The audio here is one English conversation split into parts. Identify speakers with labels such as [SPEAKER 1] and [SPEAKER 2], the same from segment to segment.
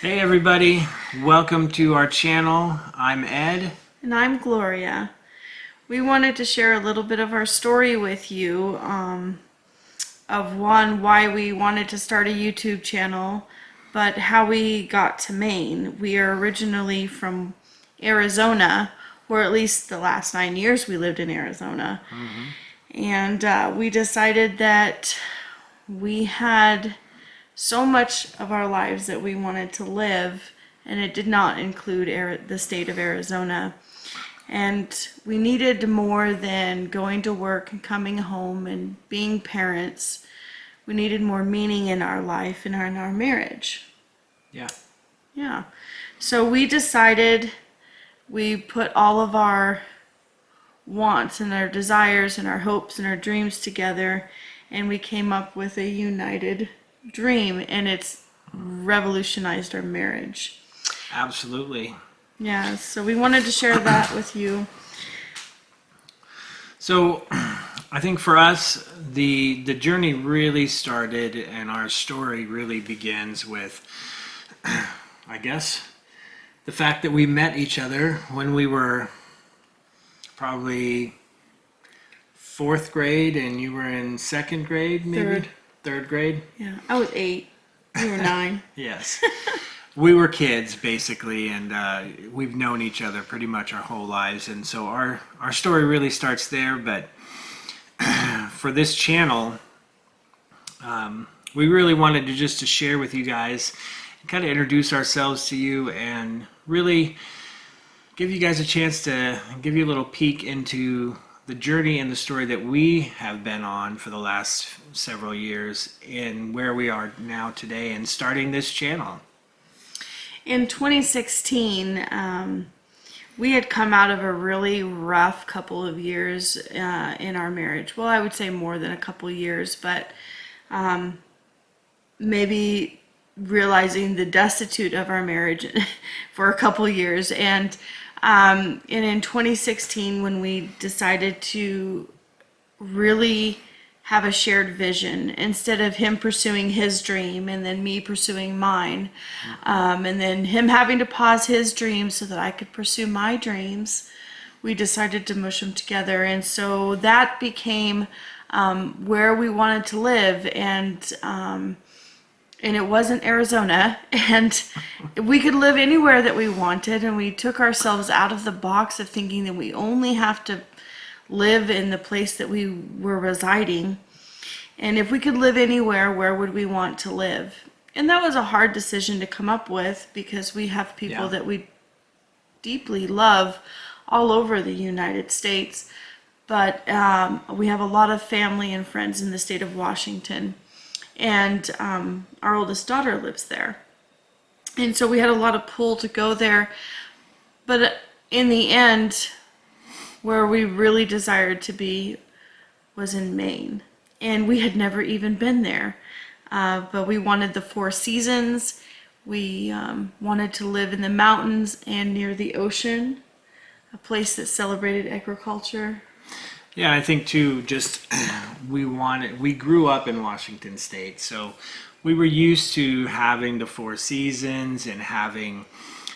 [SPEAKER 1] Hey everybody, welcome to our channel. I'm Ed.
[SPEAKER 2] And I'm Gloria. We wanted to share a little bit of our story with you of why we wanted to start a YouTube channel, but how we got to Maine. We are originally from Arizona, or at least the last 9 years we lived in Arizona. And we decided that we had so much of our lives that we wanted to live, and it did not include the state of Arizona. And we needed more than going to work and coming home and being parents. We needed more meaning in our life and in our marriage.
[SPEAKER 1] Yeah.
[SPEAKER 2] Yeah. So we decided, we put all of our wants and our desires and our hopes and our dreams together, and we came up with a united dream, and it's revolutionized our marriage.
[SPEAKER 1] Absolutely.
[SPEAKER 2] Yeah, so we wanted to share that with you.
[SPEAKER 1] So I think for us, the journey really started and our story really begins with, I guess, the fact that we met each other when we were probably fourth grade and you were in second grade, maybe? Third grade?
[SPEAKER 2] Yeah, I was 8. You were 9.
[SPEAKER 1] Yes. We were kids basically, and we've known each other pretty much our whole lives, and so our story really starts there. But for this channel, we really wanted to share with you guys, kind of introduce ourselves to you, and really give you guys a chance to give you a little peek into the journey and the story that we have been on for the last several years and where we are now today and starting this channel.
[SPEAKER 2] In 2016, we had come out of a really rough couple of years in our marriage. Well, I would say more than a couple years, but maybe realizing the destitute of our marriage for a couple years. And in 2016, when we decided to really have a shared vision, instead of him pursuing his dream and then me pursuing mine, and then him having to pause his dreams so that I could pursue my dreams, we decided to mush them together. And so that became where we wanted to live, and it wasn't Arizona, and we could live anywhere that we wanted, and we took ourselves out of the box of thinking that we only have to live in the place that we were residing. And if we could live anywhere, where would we want to live? And that was a hard decision to come up with, because we have people that we deeply love all over the United States. But we have a lot of family and friends in the state of Washington. And our oldest daughter lives there. And so we had a lot of pull to go there. But in the end, where we really desired to be was in Maine. And we had never even been there. But we wanted the 4 seasons. We wanted to live in the mountains and near the ocean, a place that celebrated agriculture.
[SPEAKER 1] Yeah, I think too, just we grew up in Washington State, so we were used to having the 4 seasons and having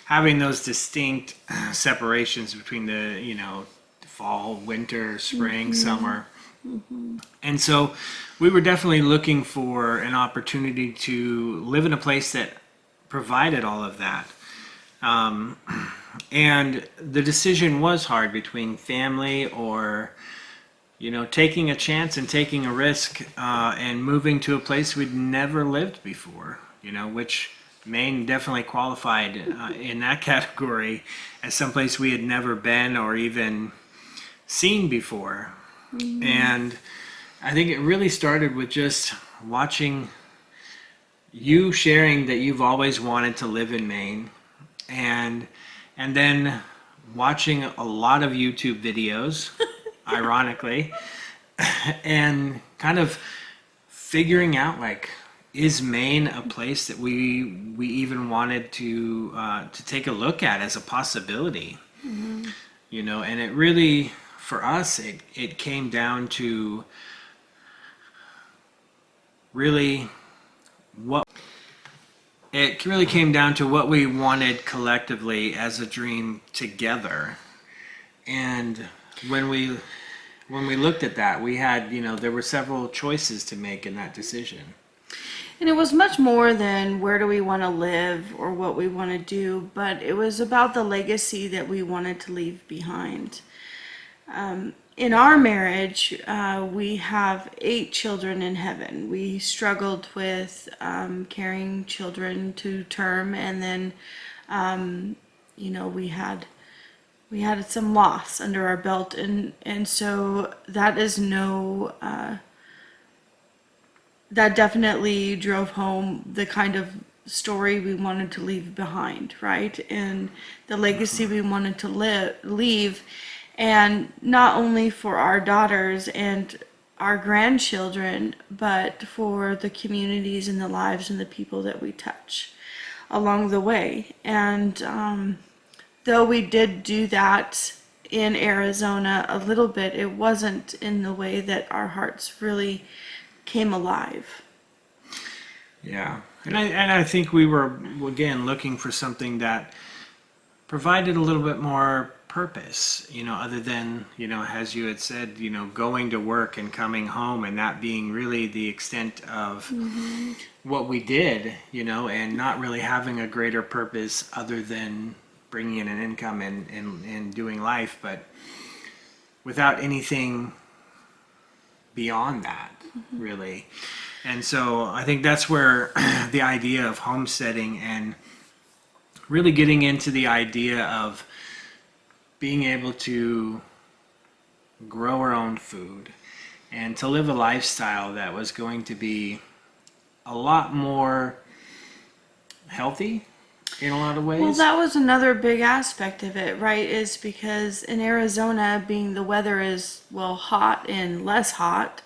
[SPEAKER 1] those distinct separations between the fall, winter, spring, summer. And so we were definitely looking for an opportunity to live in a place that provided all of that. And the decision was hard between family or taking a chance and taking a risk and moving to a place we'd never lived before, which Maine definitely qualified in that category as someplace we had never been or even seen before. And I think it really started with just watching you sharing that you've always wanted to live in Maine, and then watching a lot of YouTube videos, ironically, and kind of figuring out, like, is Maine a place that we even wanted to take a look at as a possibility? And it really, for us, it came down to really what it really came down to what we wanted collectively as a dream together. And when we looked at that, we had, there were several choices to make in that decision.
[SPEAKER 2] And it was much more than where do we want to live or what we want to do, but it was about the legacy that we wanted to leave behind. In our marriage, we have 8 children in heaven. We struggled with carrying children to term, and then, we had some loss under our belt, and so that is that definitely drove home the kind of story we wanted to leave behind, right? And the legacy we wanted to leave, and not only for our daughters and our grandchildren, but for the communities and the lives and the people that we touch along the way. And though we did do that in Arizona a little bit, it wasn't in the way that our hearts really came alive.
[SPEAKER 1] Yeah. And I think we were, again, looking for something that provided a little bit more purpose, other than, as you had said, going to work and coming home, and that being really the extent of what we did, and not really having a greater purpose other than bringing in an income and doing life, but without anything beyond that, really. And so I think that's where the idea of homesteading and really getting into the idea of being able to grow our own food and to live a lifestyle that was going to be a lot more healthy in a lot of ways.
[SPEAKER 2] Well, that was another big aspect of it, right? Is because in Arizona, being the weather is, well, hot and less hot,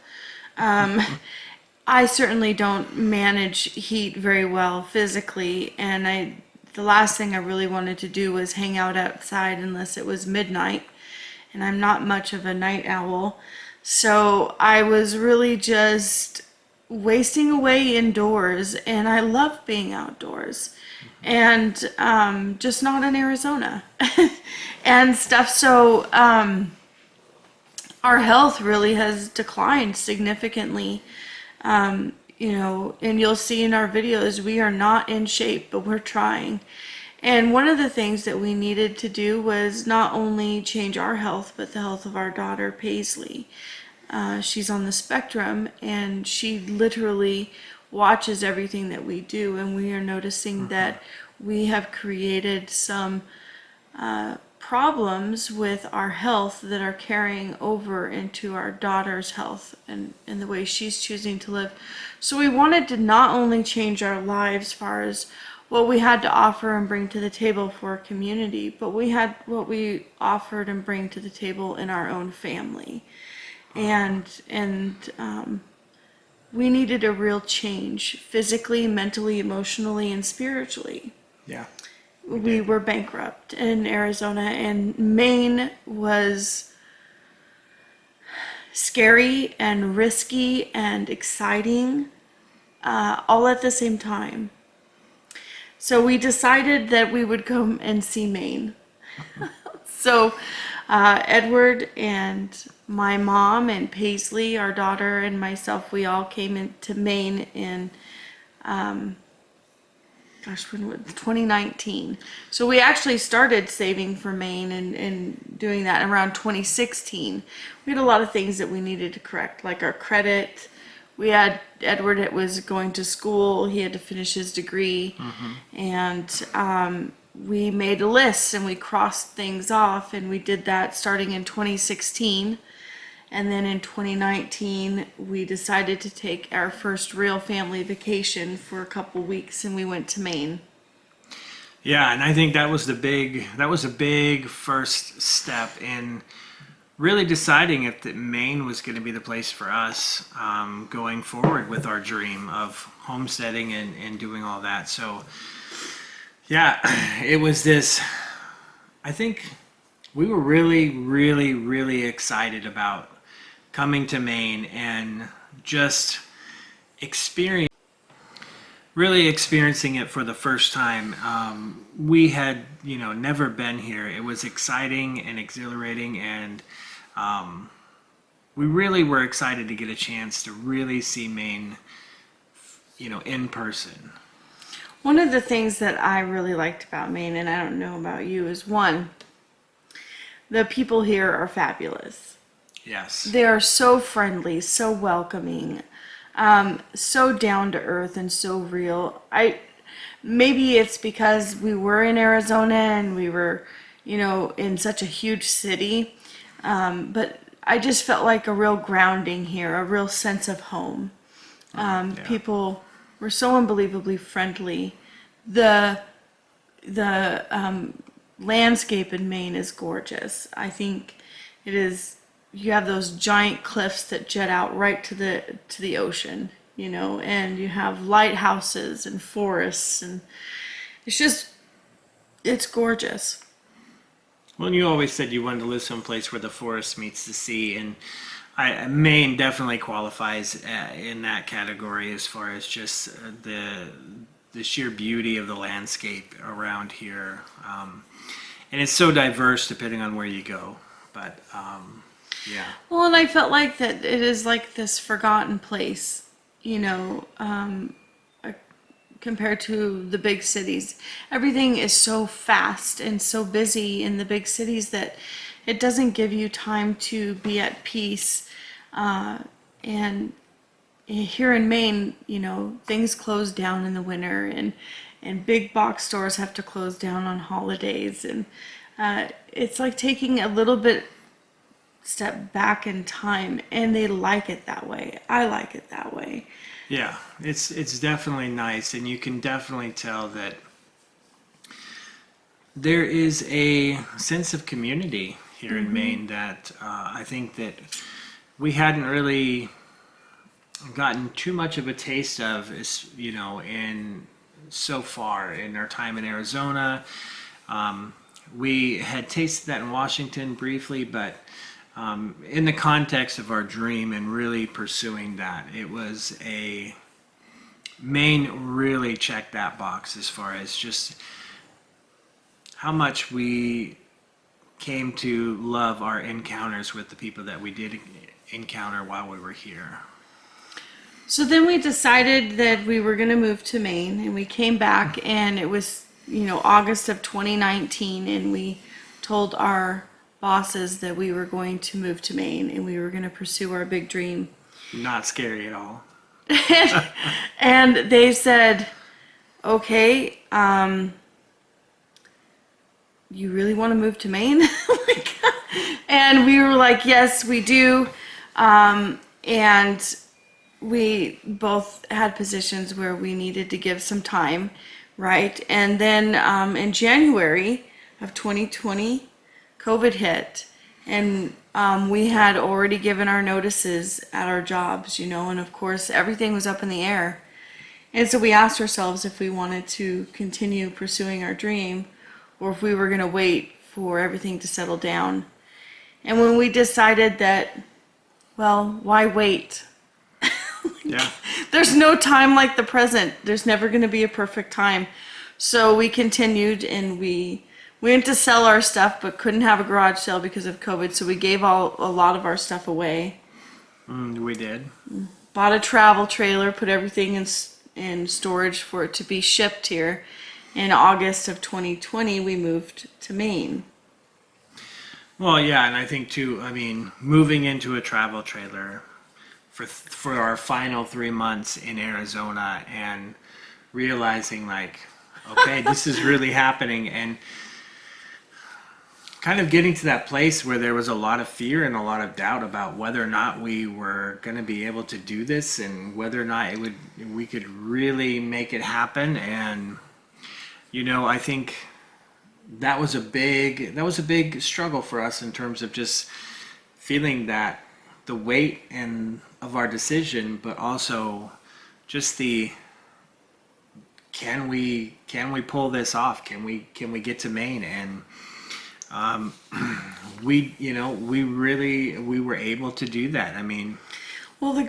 [SPEAKER 2] I certainly don't manage heat very well physically, and the last thing I really wanted to do was hang out outside unless it was midnight, and I'm not much of a night owl. So I was really just wasting away indoors, and I love being outdoors, and just not in Arizona and stuff. So our health really has declined significantly. And you'll see in our videos, we are not in shape, but we're trying. And one of the things that we needed to do was not only change our health, but the health of our daughter, Paisley. She's on the spectrum, and she literally watches everything that we do, and we are noticing that we have created some problems with our health that are carrying over into our daughter's health and the way she's choosing to live. So we wanted to not only change our lives as far as what we had to offer and bring to the table for our community, but we had what we offered and bring to the table in our own family. And we needed a real change physically, mentally, emotionally, and spiritually.
[SPEAKER 1] Yeah.
[SPEAKER 2] We were bankrupt in Arizona, and Maine was scary and risky and exciting, all at the same time. So we decided that we would come and see Maine. So Edward and my mom and Paisley, our daughter, and myself, we all came into Maine in 2019. So we actually started saving for Maine and doing that around 2016. We had a lot of things that we needed to correct, like our credit. We had Edward that was going to school. He had to finish his degree. And we made a list and we crossed things off, and we did that starting in 2016. And then in 2019, we decided to take our first real family vacation for a couple weeks, and we went to Maine.
[SPEAKER 1] Yeah, and I think that was a big first step in really deciding if Maine was going to be the place for us going forward with our dream of homesteading and doing all that. So, yeah, it was this. I think we were really, really, really excited about coming to Maine and just experience. really experiencing it for the first time. We had, never been here. It was exciting and exhilarating, and we really were excited to get a chance to really see Maine, in person.
[SPEAKER 2] One of the things that I really liked about Maine, and I don't know about you, is one, the people here are fabulous.
[SPEAKER 1] Yes.
[SPEAKER 2] They are so friendly, so welcoming, so down to earth and so real. Maybe it's because we were in Arizona and we were, in such a huge city, but I just felt like a real grounding here, a real sense of home.
[SPEAKER 1] Yeah.
[SPEAKER 2] People were so unbelievably friendly. The landscape in Maine is gorgeous. I think it is. You have those giant cliffs that jet out right to the ocean, and you have lighthouses and forests, and it's gorgeous.
[SPEAKER 1] Well, you always said you wanted to live someplace where the forest meets the sea, and Maine definitely qualifies in that category as far as just the sheer beauty of the landscape around here, and it's so diverse depending on where you go. But yeah,
[SPEAKER 2] Well, and I felt like that it is like this forgotten place, compared to the big cities. Everything is so fast and so busy in the big cities that it doesn't give you time to be at peace. And here in Maine, things close down in the winter, and big box stores have to close down on holidays, and it's like taking a little bit step back in time, and they like it that way. I like it that way.
[SPEAKER 1] yeah, it's definitely nice, and you can definitely tell that there is a sense of community here in Maine that I think that we hadn't really gotten too much of a taste of, in so far in our time in Arizona. We had tasted that in Washington briefly, but in the context of our dream and really pursuing that, it was Maine really checked that box as far as just how much we came to love our encounters with the people that we did encounter while we were here.
[SPEAKER 2] So then we decided that we were going to move to Maine, and we came back, and it was, August of 2019, and we told our bosses that we were going to move to Maine and we were going to pursue our big dream.
[SPEAKER 1] Not scary at all.
[SPEAKER 2] And they said, okay, you really want to move to Maine? And we were like, yes, we do. And we both had positions where we needed to give some time, right? And then in January of 2020, COVID hit, and we had already given our notices at our jobs, and of course everything was up in the air. And so we asked ourselves if we wanted to continue pursuing our dream or if we were going to wait for everything to settle down. And when we decided that, well, why wait?
[SPEAKER 1] Yeah.
[SPEAKER 2] There's no time like the present. There's never going to be a perfect time. So we continued, and we went to sell our stuff but couldn't have a garage sale because of COVID. So we gave a lot of our stuff away.
[SPEAKER 1] We did.
[SPEAKER 2] Bought a travel trailer, put everything in storage for it to be shipped here. In August of 2020, we moved to Maine.
[SPEAKER 1] Well, yeah, and I think too, moving into a travel trailer for our final 3 months in Arizona and realizing like, okay, this is really happening, and kind of getting to that place where there was a lot of fear and a lot of doubt about whether or not we were going to be able to do this and whether or not we could really make it happen. And I think that was a big struggle for us in terms of just feeling that the weight of our decision, but also just can we pull this off? Can we get to Maine? And we were able to do that.
[SPEAKER 2] Well, the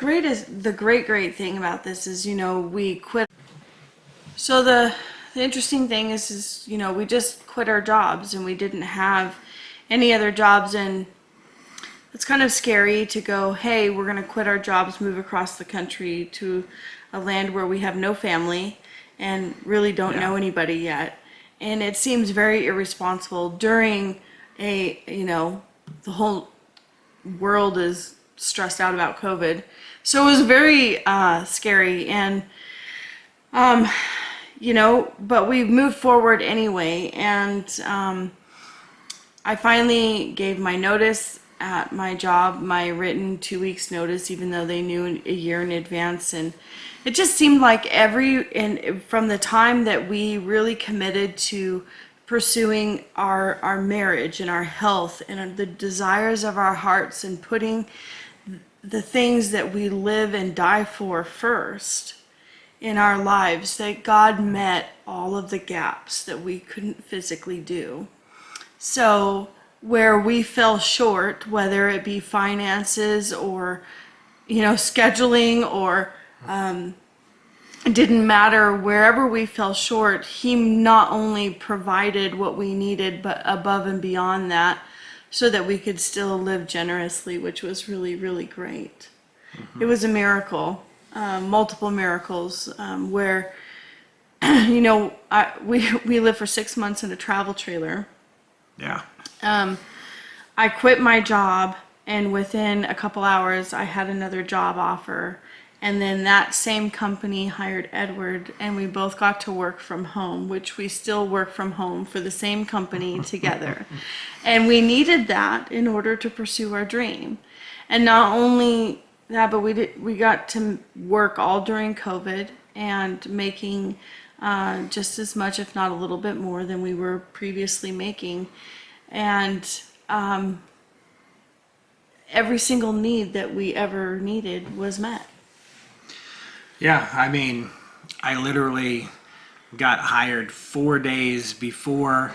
[SPEAKER 2] great thing about this is, we quit So the interesting thing is, you know, we just quit our jobs and we didn't have any other jobs, and it's kind of scary to go, hey, we're going to quit our jobs, move across the country to a land where we have no family and really don't know anybody yet. And it seems very irresponsible during a, you know, the whole world is stressed out about COVID. So it was very scary. And you know, but we moved forward anyway. And I finally gave my notice at my job, my written 2 weeks notice, even though they knew a year in advance. And it just seemed like from the time that we really committed to pursuing our marriage and our health and the desires of our hearts and putting the things that we live and die for first in our lives, that God met all of the gaps that we couldn't physically do. So where we fell short, whether it be finances or, you know, scheduling or it didn't matter, wherever we fell short, he not only provided what we needed, but above and beyond that, so that we could still live generously, which was really, really great. It was a miracle. Multiple miracles, where, you know, we lived for 6 months in a travel trailer.
[SPEAKER 1] Yeah.
[SPEAKER 2] I quit my job, and within a couple hours I had another job offer, and then that same company hired Edward, and we both got to work from home, which we still work from home for the same company together. And we needed that in order to pursue our dream. And not only that, but we got to work all during COVID and making just as much, if not a little bit more, than we were previously making. And every single need that we ever needed was met.
[SPEAKER 1] Yeah, I mean, I literally got hired 4 days before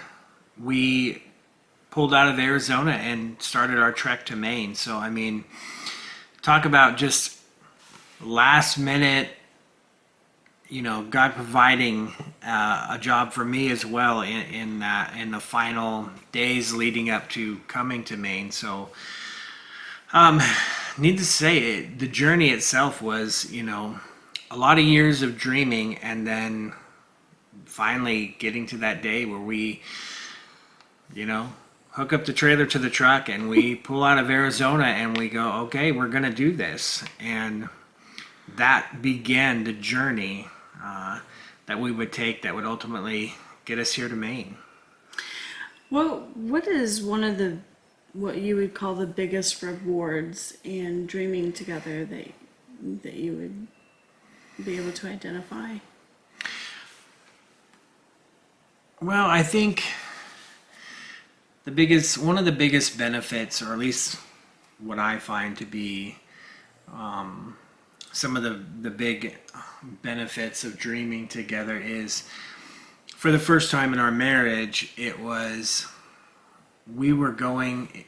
[SPEAKER 1] we pulled out of Arizona and started our trek to Maine. So, I mean, talk about just last minute, you know, God providing a job for me as well in the final days leading up to coming to Maine. So, needless to say, the journey itself was, you know, a lot of years of dreaming, and then finally getting to that day where we, you know, hook up the trailer to the truck and we pull out of Arizona and we go, okay, we're going to do this. And that began the journey that we would take that would ultimately get us here to Maine.
[SPEAKER 2] Well, what is one of what you would call the biggest rewards in dreaming together that you would be able to identify?
[SPEAKER 1] Well, I think one of the biggest benefits, or at least what I find to be some of the big benefits of dreaming together, is for the first time in our marriage, we were going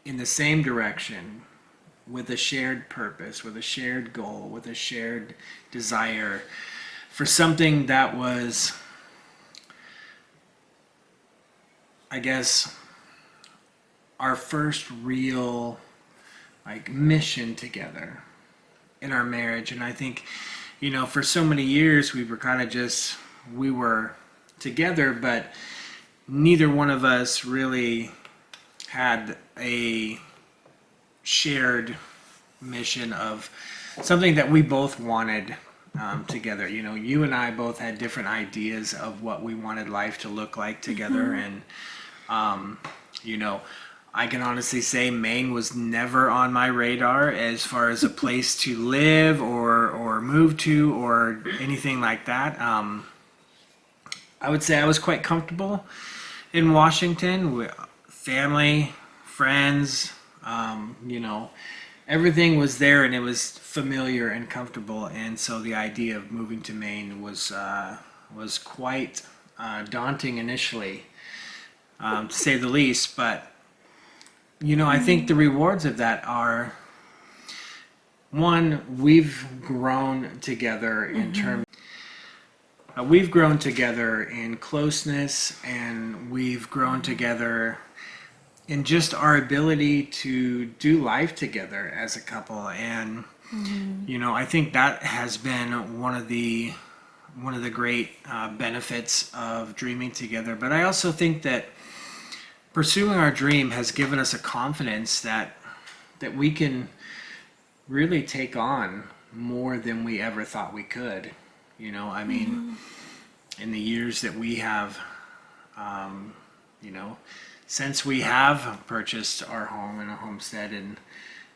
[SPEAKER 1] in the same direction with a shared purpose, with a shared goal, with a shared desire for something that was, I guess, our first real mission together in our marriage. And I think, you know, for so many years we were together, but neither one of us really had a shared mission of something that we both wanted together. You know, you and I both had different ideas of what we wanted life to look like together. And you know, I can honestly say Maine was never on my radar as far as a place to live or move to or anything like that. I would say I was quite comfortable in Washington with family, friends, you know, everything was there and it was familiar and comfortable. And so the idea of moving to Maine was quite daunting initially, to say the least. But, you know, I think the rewards of that are, one, we've grown together in terms. we've grown together in closeness, and we've grown together in just our ability to do life together as a couple. And I think that has been one of the great benefits of dreaming together. But I also think that pursuing our dream has given us a confidence that we can really take on more than we ever thought we could. I mean, in the years that we have, since we have purchased our home and a homestead,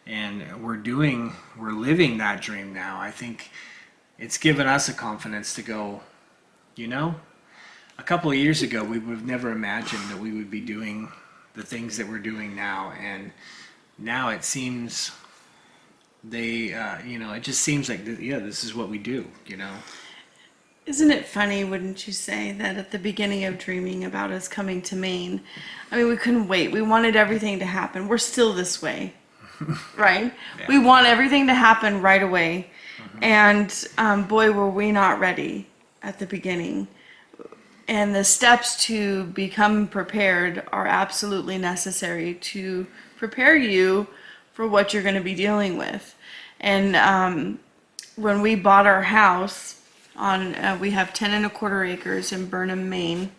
[SPEAKER 1] and we're living that dream now, I think it's given us a confidence to go, a couple of years ago, we would have never imagined that we would be doing the things that we're doing now. And now it seems it just seems like, this is what we do.
[SPEAKER 2] Isn't it funny, wouldn't you say, that at the beginning of dreaming about us coming to Maine, I mean, we couldn't wait. We wanted everything to happen. We're still this way, right?
[SPEAKER 1] Yeah.
[SPEAKER 2] We want everything to happen right away. And boy, were we not ready at the beginning. And the steps to become prepared are absolutely necessary to prepare you for what you're going to be dealing with. And when we bought our house, we have 10 1/4 acres in Burnham, Maine,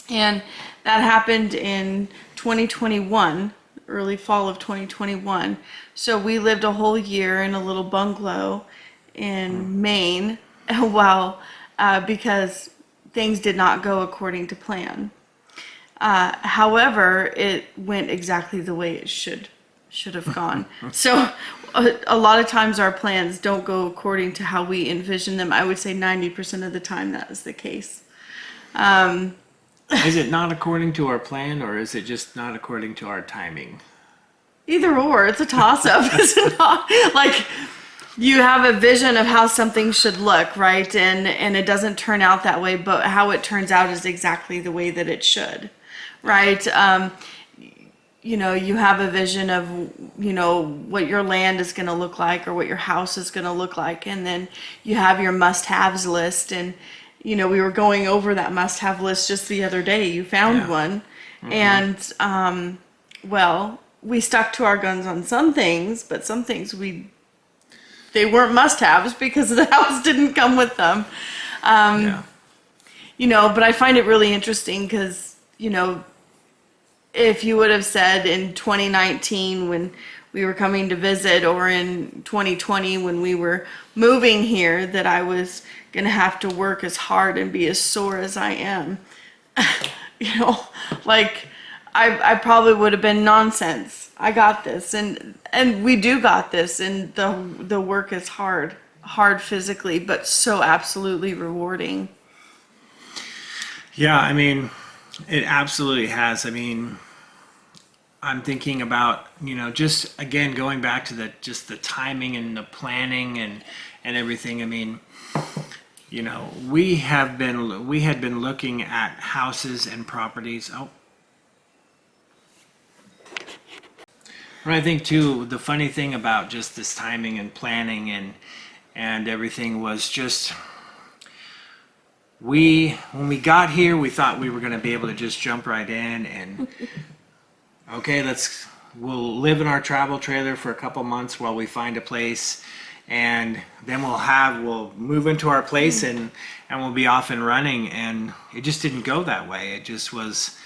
[SPEAKER 2] and that happened in 2021, early fall of 2021. So we lived a whole year in a little bungalow in Maine, because things did not go according to plan. However, it went exactly the way it should have gone. So a lot of times our plans don't go according to how we envision them. I would say 90% of the time that is the case.
[SPEAKER 1] Is it not according to our plan, or is it just not according to our timing?
[SPEAKER 2] Either or, it's a toss-up. It's not like you have a vision of how something should look, right? And it doesn't turn out that way, but how it turns out is exactly the way that it should, right? You have a vision of, what your land is going to look like or what your house is going to look like. And then you have your must-haves list. And, we were going over that must-have list just the other day. You found one. And, we stuck to our guns on some things, but some things they weren't must-haves because the house didn't come with them. But I find it really interesting because, if you would have said in 2019 when we were coming to visit, or in 2020 when we were moving here, that I was going to have to work as hard and be as sore as I am, I probably would have been nonsense. I got this, and we do got this, and the work is hard physically, but so absolutely rewarding.
[SPEAKER 1] Yeah, I mean, it absolutely has. I mean, I'm thinking about, just again, going back to the timing and the planning and everything. I mean, we had been looking at houses and properties. And I think too, the funny thing about just this timing and planning and everything was just, when we got here, we thought we were going to be able to just jump right in and okay, we'll live in our travel trailer for a couple months while we find a place, and then we'll move into our place and we'll be off and running. And it just didn't go that way. It was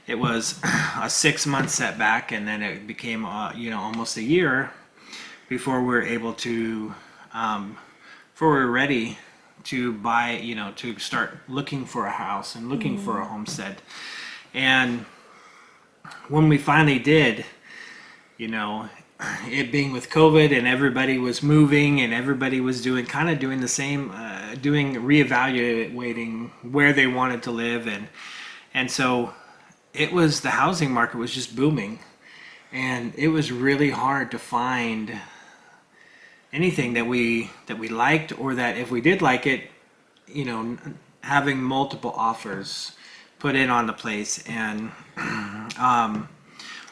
[SPEAKER 1] a 6-month setback, and then it became almost a year before we were able to before we were ready to buy, to start looking for a house and looking for a homestead. And when we finally did, it being with COVID and everybody was moving and everybody was doing the same, reevaluating where they wanted to live. And so the housing market was just booming, and it was really hard to find anything that we liked, or that if we did like it, having multiple offers put in on the place, and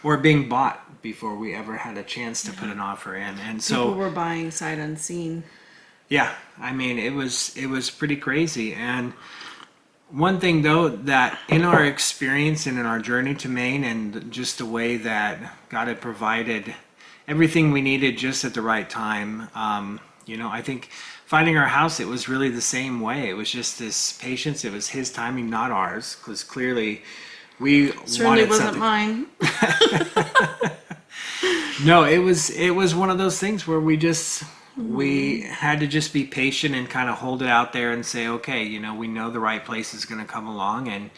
[SPEAKER 1] or being bought before we ever had a chance to put an offer in. And so
[SPEAKER 2] people were buying sight unseen.
[SPEAKER 1] Yeah, I mean, it was pretty crazy. And one thing though, that in our experience and in our journey to Maine, and just the way that God had provided everything we needed just at the right time, I think finding our house, it was really the same way. It was just this patience. It was His timing, not ours, because clearly we
[SPEAKER 2] Certainly
[SPEAKER 1] wanted
[SPEAKER 2] wasn't
[SPEAKER 1] something.
[SPEAKER 2] mine.
[SPEAKER 1] No, it was one of those things where we had to just be patient and kind of hold it out there and say, okay, we know the right place is going to come along.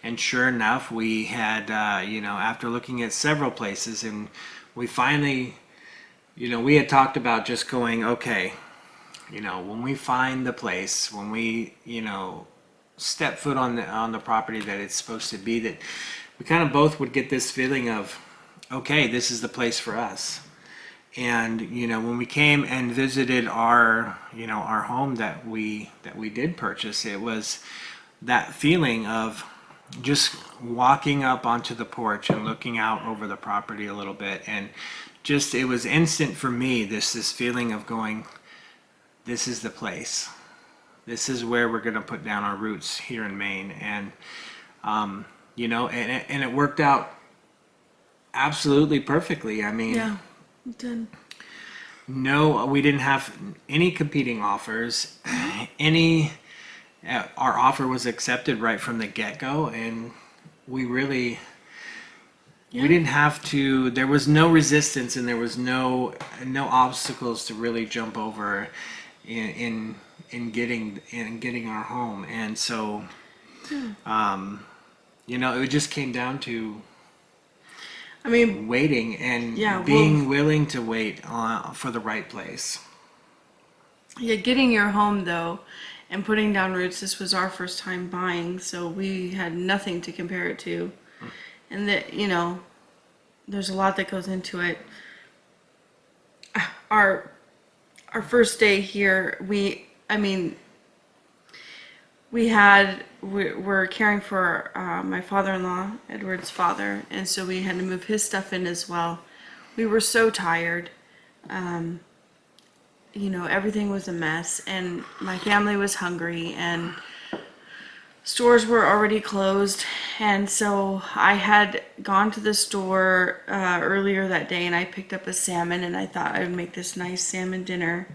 [SPEAKER 1] And sure enough, we had, after looking at several places, and we finally, we had talked about just going, okay, when we find the place, when we, step foot on the property that it's supposed to be, that we kind of both would get this feeling of, okay, this is the place for us. And when we came and visited our our home that we did purchase, it was that feeling of just walking up onto the porch and looking out over the property a little bit, and just, it was instant for me, this feeling of going, this is the place, this is where we're going to put down our roots here in Maine. And and it worked out absolutely perfectly. I mean,
[SPEAKER 2] Yeah, it did.
[SPEAKER 1] no, we didn't have any competing offers. Our offer was accepted right from the get-go, and we really,
[SPEAKER 2] Yeah.
[SPEAKER 1] we didn't have to. There was no resistance, and there was no obstacles to really jump over in getting our home. And so, it just came down to
[SPEAKER 2] I mean,
[SPEAKER 1] waiting and
[SPEAKER 2] Yeah,
[SPEAKER 1] being willing to wait for the right place.
[SPEAKER 2] yeah, getting your home though and putting down roots, this was our first time buying, so we had nothing to compare it to. And that, there's a lot that goes into it. Our first day here, we're caring for my father-in-law, Edward's father, and so we had to move his stuff in as well. We were so tired. Everything was a mess, and my family was hungry, and stores were already closed. And so I had gone to the store earlier that day, and I picked up a salmon, and I thought I would make this nice salmon dinner.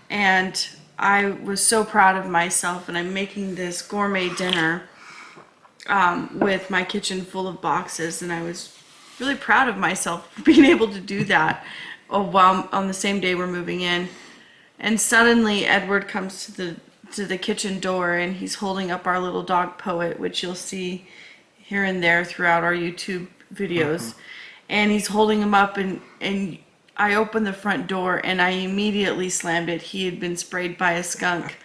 [SPEAKER 2] And I was so proud of myself, and I'm making this gourmet dinner with my kitchen full of boxes, and I was really proud of myself for being able to do that while on the same day we're moving in. And suddenly Edward comes to the kitchen door, and he's holding up our little dog Poet, which you'll see here and there throughout our YouTube videos. And he's holding him up, and I opened the front door and I immediately slammed it. He had been sprayed by a skunk.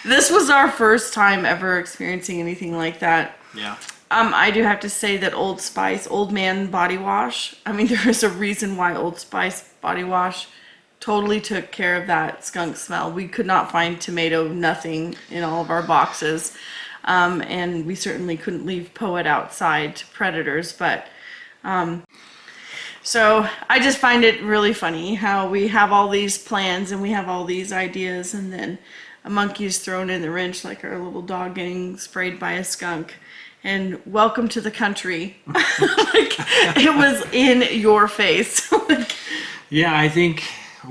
[SPEAKER 2] This was our first time ever experiencing anything like that.
[SPEAKER 1] Yeah.
[SPEAKER 2] I do have to say that Old Spice, Old Man Body Wash, there is a reason why Old Spice Body Wash totally took care of that skunk smell. We could not find tomato, nothing in all of our boxes. And we certainly couldn't leave Poet outside to predators, but so I just find it really funny how we have all these plans and we have all these ideas, and then a monkey's thrown in the wrench, like our little dog getting sprayed by a skunk. And welcome to the country. It was in your face.
[SPEAKER 1] Yeah, I think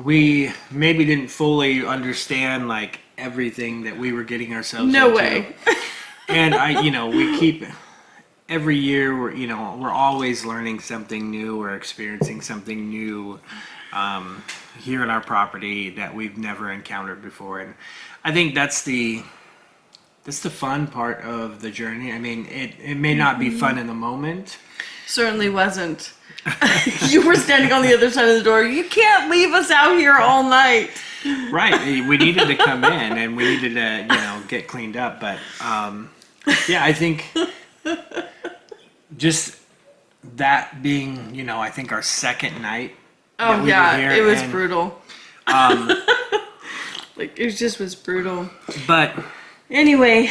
[SPEAKER 1] we maybe didn't fully understand everything that we were getting ourselves
[SPEAKER 2] No
[SPEAKER 1] into.
[SPEAKER 2] way.
[SPEAKER 1] And we keep every year we're always learning something new or experiencing something new here in our property that we've never encountered before. And I think that's the fun part of the journey. It may not be fun in the moment.
[SPEAKER 2] Certainly wasn't. You were standing on the other side of the door. You can't leave us out here all night.
[SPEAKER 1] Right. We needed to come in and we needed to, get cleaned up. But yeah, I think just that being, I think our second night.
[SPEAKER 2] Oh
[SPEAKER 1] we
[SPEAKER 2] yeah,
[SPEAKER 1] were here,
[SPEAKER 2] it was
[SPEAKER 1] and,
[SPEAKER 2] brutal. It just was brutal.
[SPEAKER 1] But
[SPEAKER 2] Anyway,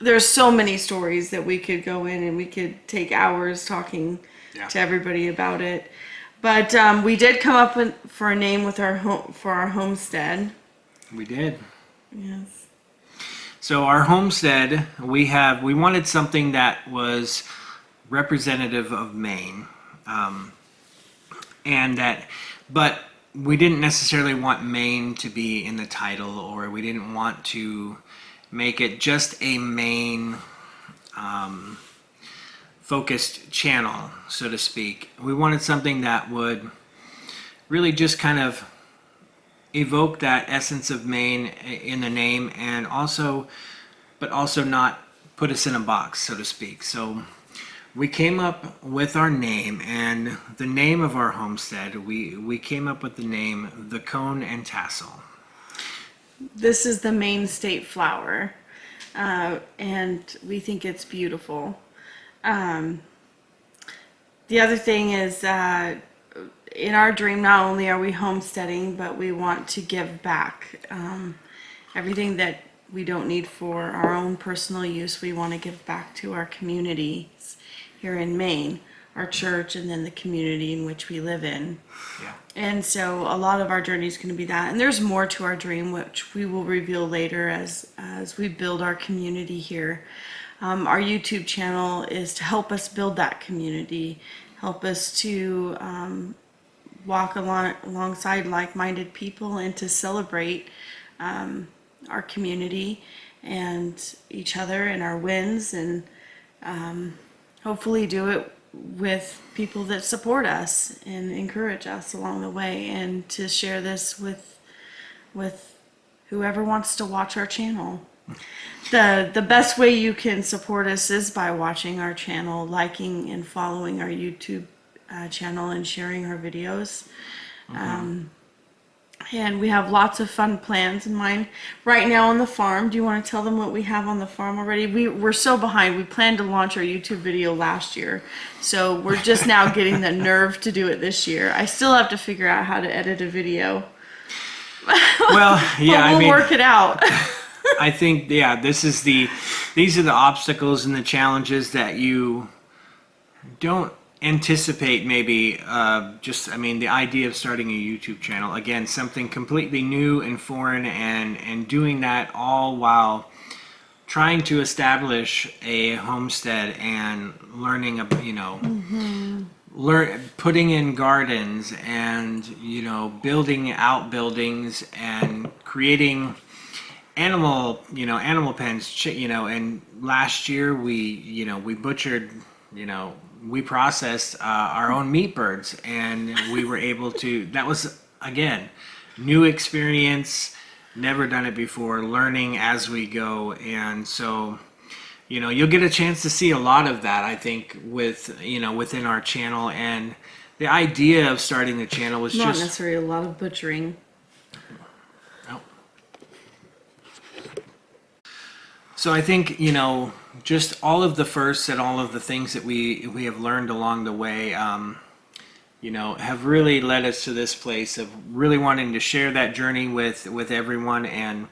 [SPEAKER 2] there's so many stories that we could go in, and we could take hours talking
[SPEAKER 1] Yeah.
[SPEAKER 2] to everybody about it. But we did come up for a name with our for our homestead.
[SPEAKER 1] We did.
[SPEAKER 2] Yes.
[SPEAKER 1] So our homestead, we wanted something that was representative of Maine, and that, but we didn't necessarily want Maine to be in the title, or we didn't want to make it just a Maine focused channel, so to speak. We wanted something that would really just kind of evoke that essence of Maine in the name, and also, but also not put us in a box, so to speak. So we came up with our name, and the name of our homestead, we came up with the name The Cone and Tassel.
[SPEAKER 2] This is the Maine state flower, and we think it's beautiful. The other thing is, in our dream, not only are we homesteading, but we want to give back. Everything that we don't need for our own personal use, we want to give back to our communities here in Maine, our church, and then the community in which we live in.
[SPEAKER 1] Yeah.
[SPEAKER 2] And so a lot of our journey is going to be that. And there's more to our dream, which we will reveal later as we build our community here. Our YouTube channel is to help us build that community, help us to walk alongside like-minded people, and to celebrate our community and each other and our wins, and hopefully do it with people that support us and encourage us along the way, and to share this with whoever wants to watch our channel. The best way you can support us is by watching our channel, liking and following our YouTube channel, and sharing our videos. And we have lots of fun plans in mind right now on the farm. Do you want to tell them what we have on the farm already? We're so behind. We planned to launch our YouTube video last year, so we're just now getting the nerve to do it this year. I still have to figure out how to edit a video.
[SPEAKER 1] Well, yeah,
[SPEAKER 2] But we'll
[SPEAKER 1] I mean,
[SPEAKER 2] work it out.
[SPEAKER 1] I think, yeah, these are the obstacles and the challenges that you don't anticipate, maybe. The idea of starting a YouTube channel, again, something completely new and foreign, and doing that all while trying to establish a homestead and learning, putting in gardens, and building outbuildings, and creating animal pens, and last year we butchered, we processed our own meat birds, and we were able to, that was, again, new experience, never done it before, learning as we go. And so you'll get a chance to see a lot of that, I think, within our channel. And the idea of starting the channel was
[SPEAKER 2] Not
[SPEAKER 1] just
[SPEAKER 2] necessarily a lot of butchering.
[SPEAKER 1] So I think, just all of the firsts and all of the things that we have learned along the way, have really led us to this place of really wanting to share that journey with everyone. And,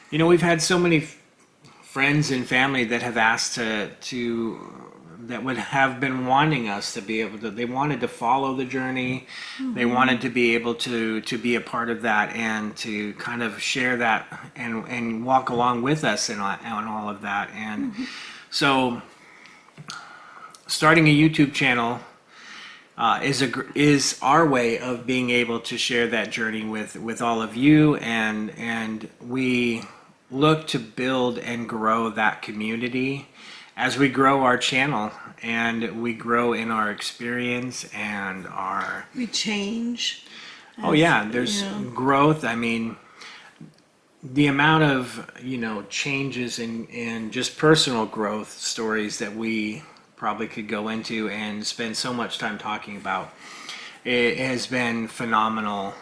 [SPEAKER 1] we've had so many friends and family that have asked that would have been wanting us to be able to, they wanted to follow the journey. Mm-hmm. They wanted to be able to be a part of that, and to kind of share that and walk along with us on all of that. And so starting a YouTube channel is our way of being able to share that journey with all of you, and we look to build and grow that community as we grow our channel, and we grow in our experience and
[SPEAKER 2] we change.
[SPEAKER 1] Oh yeah, there's growth. I mean, the amount of changes and just personal growth stories that we probably could go into and spend so much time talking about, it has been phenomenal.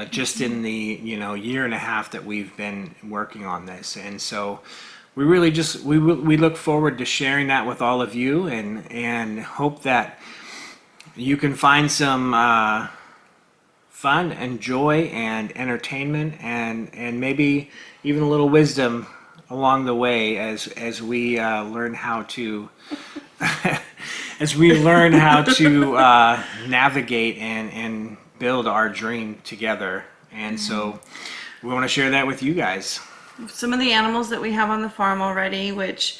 [SPEAKER 1] Just in the year and a half that we've been working on this. And so we really just we look forward to sharing that with all of you, and hope that you can find some fun and joy and entertainment, and maybe even a little wisdom along the way as we learn how to as we learn how to navigate and build our dream together. And so we want to share that with you guys.
[SPEAKER 2] Some of the animals that we have on the farm already, which,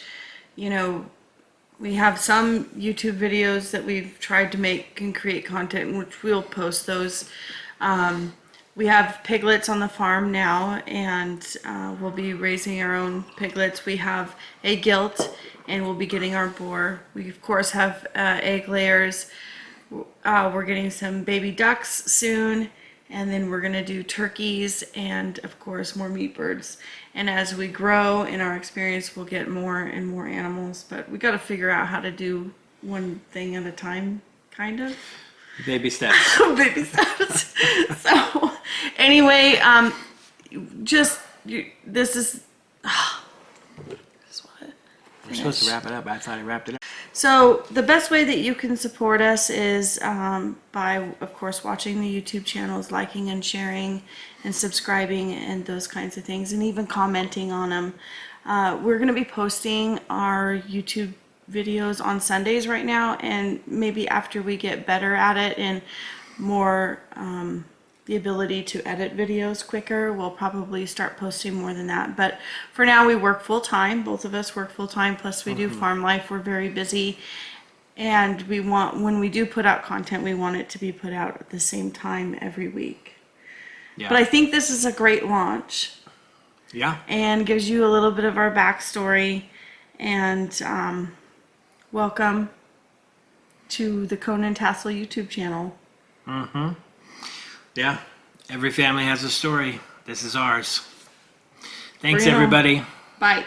[SPEAKER 2] you know, we have some YouTube videos that we've tried to make and create content, which we'll post those. We have piglets on the farm now, and we'll be raising our own piglets. We have a gilt, and we'll be getting our boar. We, of course, have egg layers. We're getting some baby ducks soon, and then we're going to do turkeys and, of course, more meat birds. And as we grow in our experience, we'll get more and more animals. But we got to figure out how to do one thing at a time, kind of.
[SPEAKER 1] Baby steps.
[SPEAKER 2] Baby steps. So, anyway, this is.
[SPEAKER 1] We're supposed to wrap it up. I thought I wrapped it up.
[SPEAKER 2] So the best way that you can support us is by, of course, watching the YouTube channels, liking and sharing and subscribing and those kinds of things, and even commenting on them. We're going to be posting our YouTube videos on Sundays right now, and maybe after we get better at it and more the ability to edit videos quicker, we'll probably start posting more than that. But for now, we work full time. Both of us work full time, plus we do farm life. We're very busy, and we want, when we do put out content, we want it to be put out at the same time every week.
[SPEAKER 1] Yeah.
[SPEAKER 2] But I think this is a great launch,
[SPEAKER 1] Yeah.
[SPEAKER 2] and gives you a little bit of our backstory, and welcome to the Conan Tassel YouTube channel.
[SPEAKER 1] Yeah. Every family has a story. This is ours. Thanks,
[SPEAKER 2] Bring it on.
[SPEAKER 1] everybody.
[SPEAKER 2] Bye.